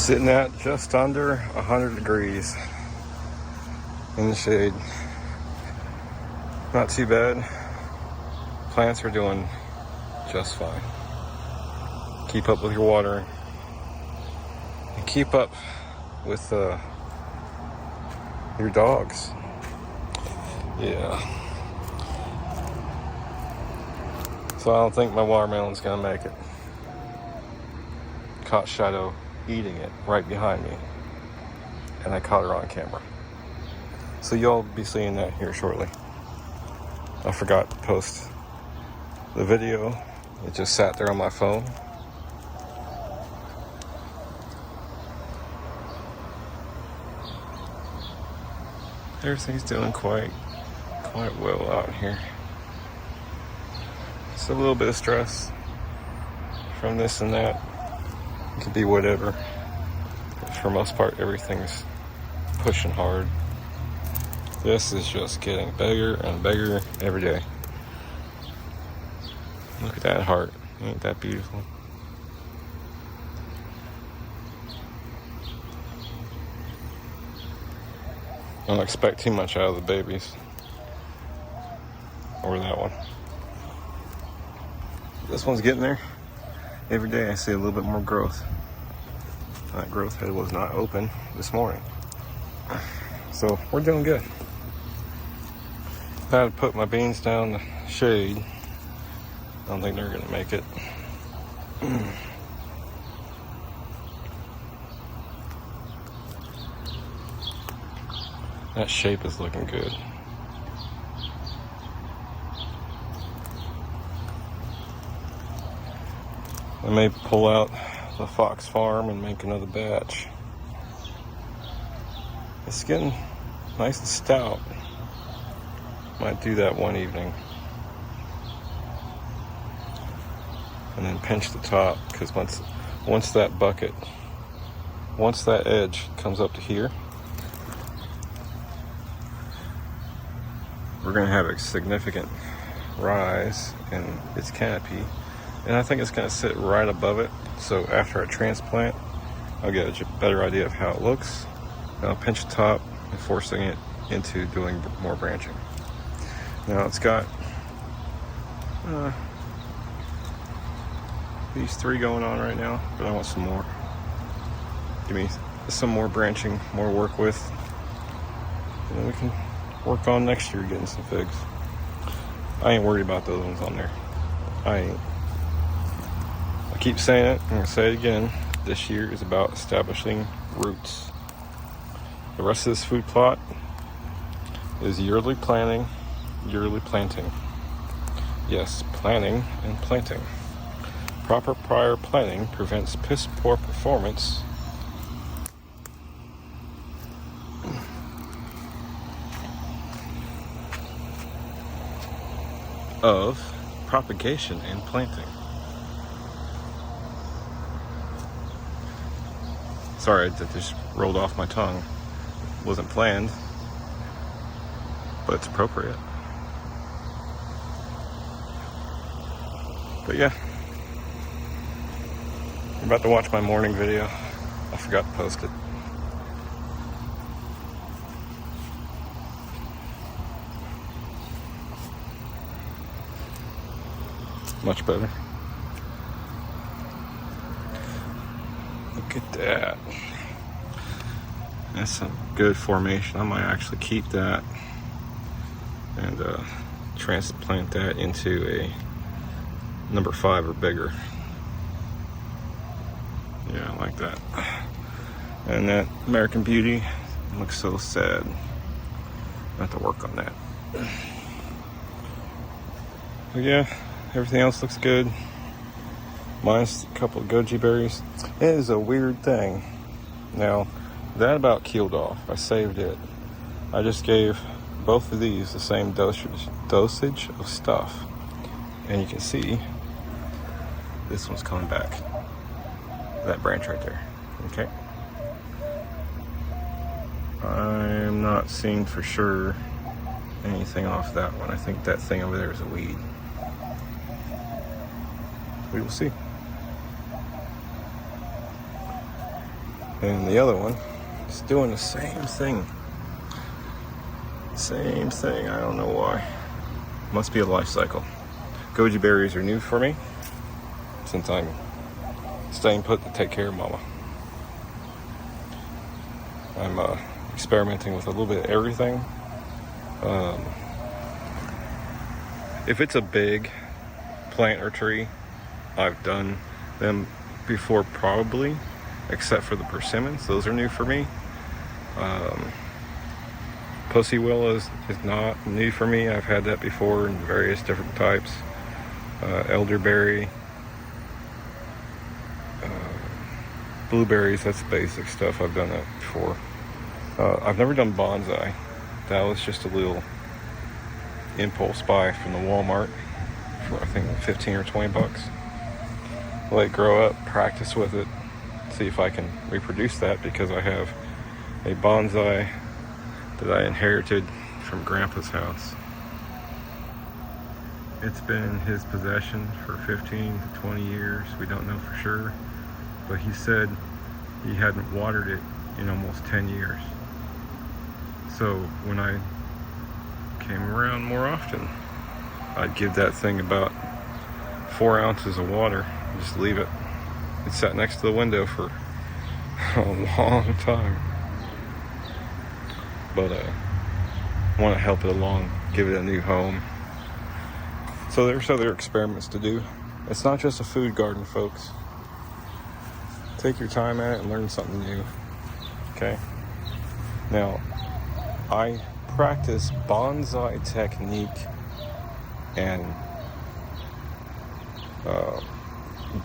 Sitting at just under 100 degrees in the shade. Not too bad. Plants are doing just fine. Keep up with your watering. And keep up with your dogs. Yeah. So I don't think my watermelon's gonna make it. Caught Shadow eating it right behind me, and I caught her on camera. So you'll be seeing that here shortly. I forgot to post the video. It just sat there on my phone. Everything's doing quite well out here. Just a little bit of stress from this and that. It could be whatever. But for most part, everything's pushing hard. This is just getting bigger and bigger every day. Look at that heart. Ain't that beautiful? I don't expect too much out of the babies. Or that one. This one's getting there. Every day I see a little bit more growth. That growth head was not open this morning. So we're doing good. I had to put my beans down in the shade. I don't think they're gonna make it. That shape is looking good. I may pull out the Fox Farm and make another batch. It's getting nice and stout. Might do that one evening. And then pinch the top, because once that edge comes up to here, we're going to have a significant rise in its canopy. And I think it's going to sit right above it. So after I transplant, I'll get a better idea of how it looks. And I'll pinch the top and forcing it into doing more branching. Now it's got these 3 going on right now, but I want some more. Give me some more branching, more work with. And then we can work on next year getting some figs. I ain't worried about those ones on there. I ain't. I keep saying it, I'm gonna say it again. This year is about establishing roots. The rest of this food plot is yearly planting, yearly planting. Yes, planning and planting. Proper prior planning prevents piss poor performance of propagation and planting. Sorry, that just rolled off my tongue. Wasn't planned, but it's appropriate. But yeah, I'm about to watch my morning video. I forgot to post it. Much better. Look at that. That's some good formation. I might actually keep that and transplant that into a number 5 or bigger. Yeah, I like that. And that American Beauty looks so sad. I have to work on that. But yeah, everything else looks good. Minus a couple of goji berries. It is a weird thing. Now, that about keeled off. I saved it. I just gave both of these the same dosage of stuff. And you can see this one's coming back. That branch right there. Okay. I'm not seeing for sure anything off that one. I think that thing over there is a weed. We will see. And the other one is doing the same thing. Same thing, I don't know why. Must be a life cycle. Goji berries are new for me since I'm staying put to take care of Mama. I'm experimenting with a little bit of everything. If it's a big plant or tree, I've done them before probably, except for the persimmons. Those are new for me. Pussy willow is not new for me. I've had that before in various different types. Elderberry, blueberries, that's basic stuff. I've done that before. I've never done bonsai. That was just a little impulse buy from the Walmart for I think 15 or 20 bucks. Let it grow up, practice with it, see if I can reproduce that, because I have a bonsai that I inherited from Grandpa's house. It's been in his possession for 15 to 20 years. We don't know for sure, but he said he hadn't watered it in almost 10 years. So when I came around more often, I'd give that thing about 4 ounces of water and just leave it. It sat next to the window for a long time. But I want to help it along, give it a new home. So there's other experiments to do. It's not just a food garden, folks. Take your time at it and learn something new. Okay? Now, I practice bonsai technique and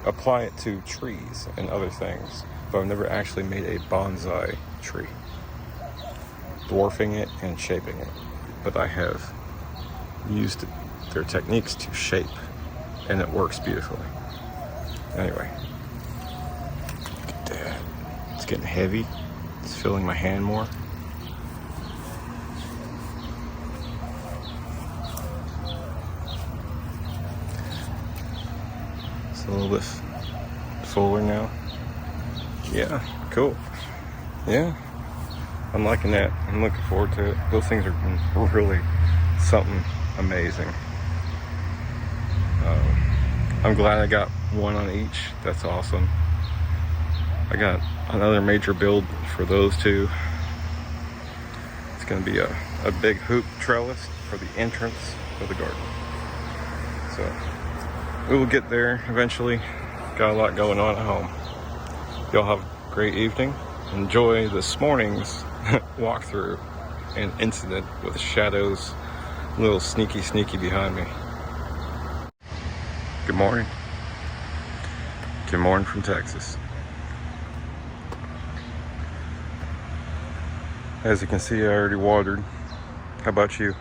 apply it to trees and other things, but I've never actually made a bonsai tree, dwarfing it and shaping it. But I have used their techniques to shape, and it works beautifully. Anyway, look at that. It's getting heavy. It's filling my hand more. It's a little bit fuller now. Yeah, cool. Yeah, I'm liking that. I'm looking forward to it. Those things are really something amazing. I'm glad I got one on each. That's awesome. I got another major build for those two. It's going to be a big hoop trellis for the entrance of the garden. So we will get there eventually. Got a lot going on at home. Y'all have a great evening. Enjoy this morning's walkthrough and incident with shadows a little sneaky behind me. Good morning. Good morning from Texas. As you can see, I already watered. How about you? You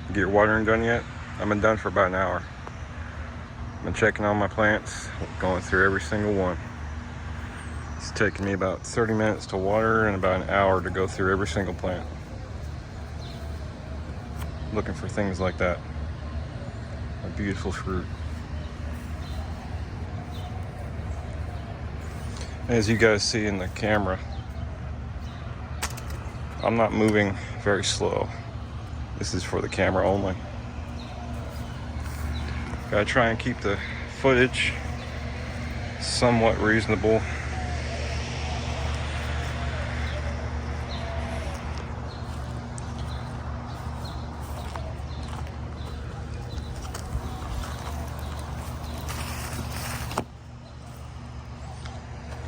get your watering done yet? I've been done for about an hour. Been checking on my plants, going through every single one. It's taken me about 30 minutes to water and about an hour to go through every single plant. Looking for things like that. A beautiful fruit. As you guys see in the camera, I'm not moving very slow. This is for the camera only. Gotta try and keep the footage somewhat reasonable.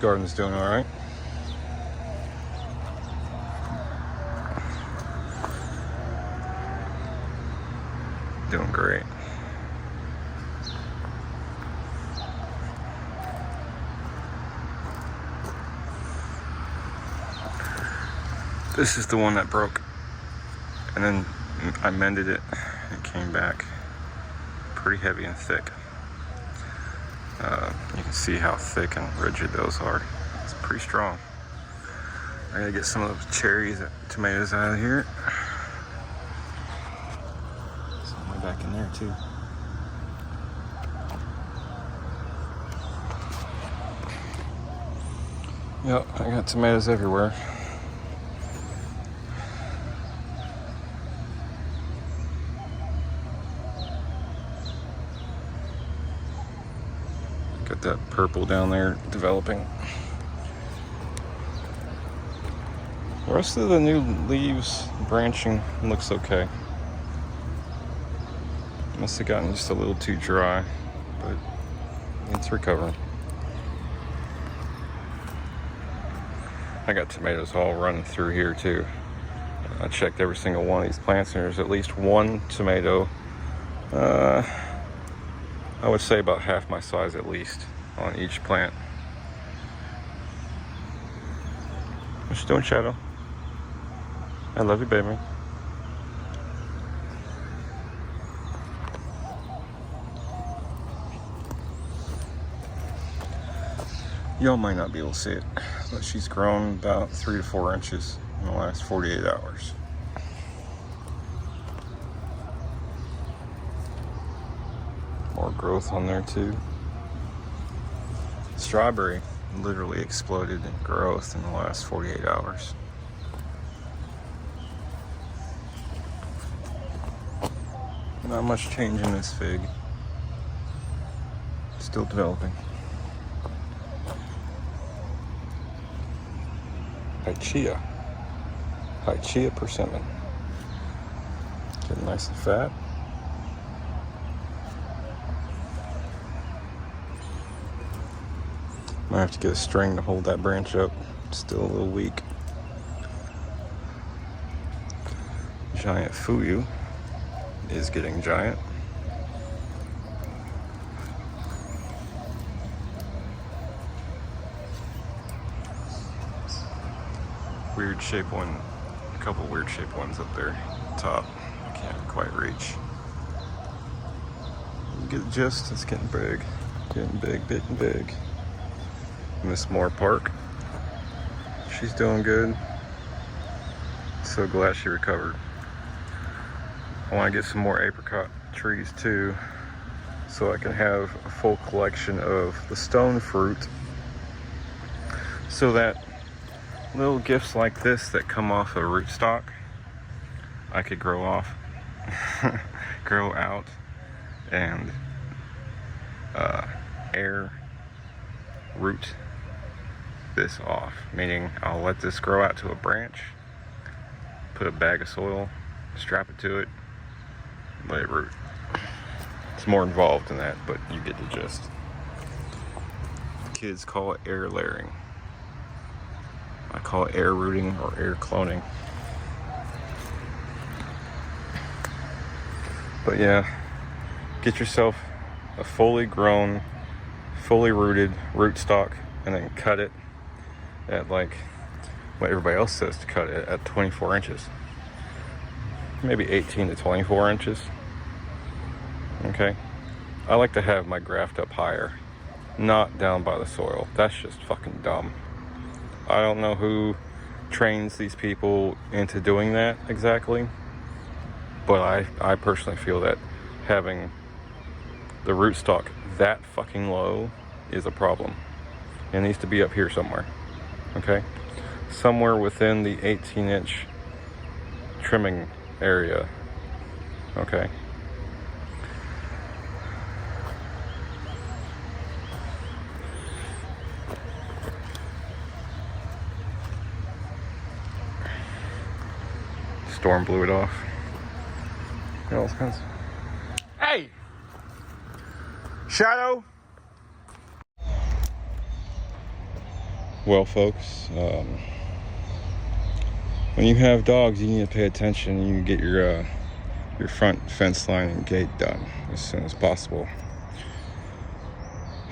Garden's doing all right. Doing great. This is the one that broke, and then I mended it and it came back pretty heavy and thick. You can see how thick and rigid those are. It's pretty strong. I gotta get some of those cherries, tomatoes out of here. Some way back in there too. Yep, I got tomatoes everywhere. Got that purple down there developing. The rest of the new leaves branching looks okay. Must have gotten just a little too dry, but it's recovering. I got tomatoes all running through here too. I checked every single one of these plants and there's at least one tomato, I would say about half my size at least on each plant. What you doing, Shadow? I love you, baby. Y'all might not be able to see it, but she's grown about 3 to 4 inches in the last 48 hours. More growth on there too. Strawberry literally exploded in growth in the last 48 hours. Not much change in this fig. Still developing. Picea persimmon. Getting nice and fat. Might have to get a string to hold that branch up. It's still a little weak. Giant fuyu is getting giant. Weird shaped one, a couple weird shaped ones up there top. I can't quite reach. You get the gist, it's getting big. Getting big. Miss Moore Park. She's doing good. So glad she recovered. I want to get some more apricot trees too, so I can have a full collection of the stone fruit, so that little gifts like this that come off a rootstock, I could grow out, and air root this off. Meaning I'll let this grow out to a branch, put a bag of soil, strap it to it, let it root. It's more involved than that, but you get the gist. Kids call it air layering. I call it air rooting or air cloning. But yeah, get yourself a fully grown, fully rooted rootstock and then cut it at like what everybody else says to cut it at 24 inches. Maybe 18 to 24 inches. Okay? I like to have my graft up higher, not down by the soil. That's just fucking dumb. I don't know who trains these people into doing that exactly, but I personally feel that having the rootstock that fucking low is a problem. It needs to be up here somewhere, okay? Somewhere within the 18-inch trimming area, okay? Storm blew it off. All kinds. Hey! Shadow! Well, folks, when you have dogs, you need to pay attention. You get your front fence line and gate done as soon as possible.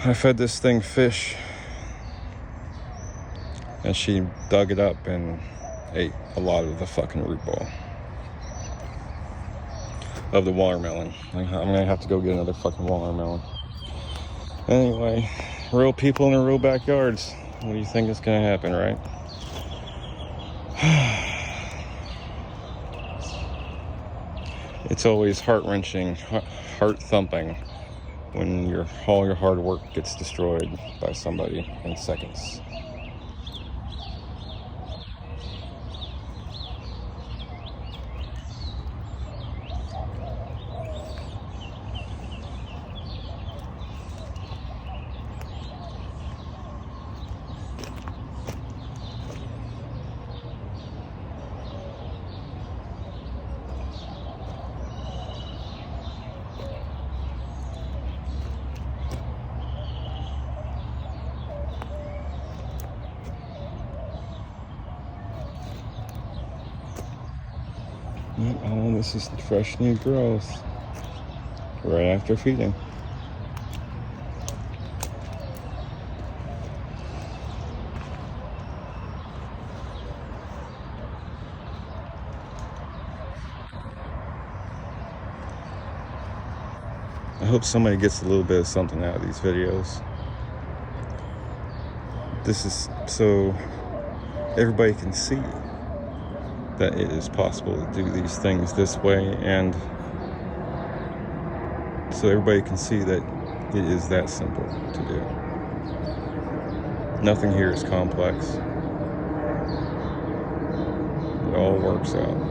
I fed this thing fish, and she dug it up and ate a lot of the fucking root ball of the watermelon. I'm gonna have to go get another fucking watermelon. Anyway, real people in their real backyards. What do you think is gonna happen, right? It's always heart-wrenching, heart-thumping when all your hard work gets destroyed by somebody in seconds. Oh, this is fresh new growth right after feeding. I hope somebody gets a little bit of something out of these videos. This is so everybody can see that it is possible to do these things this way, and so everybody can see that it is that simple to do. Nothing here is complex. It all works out.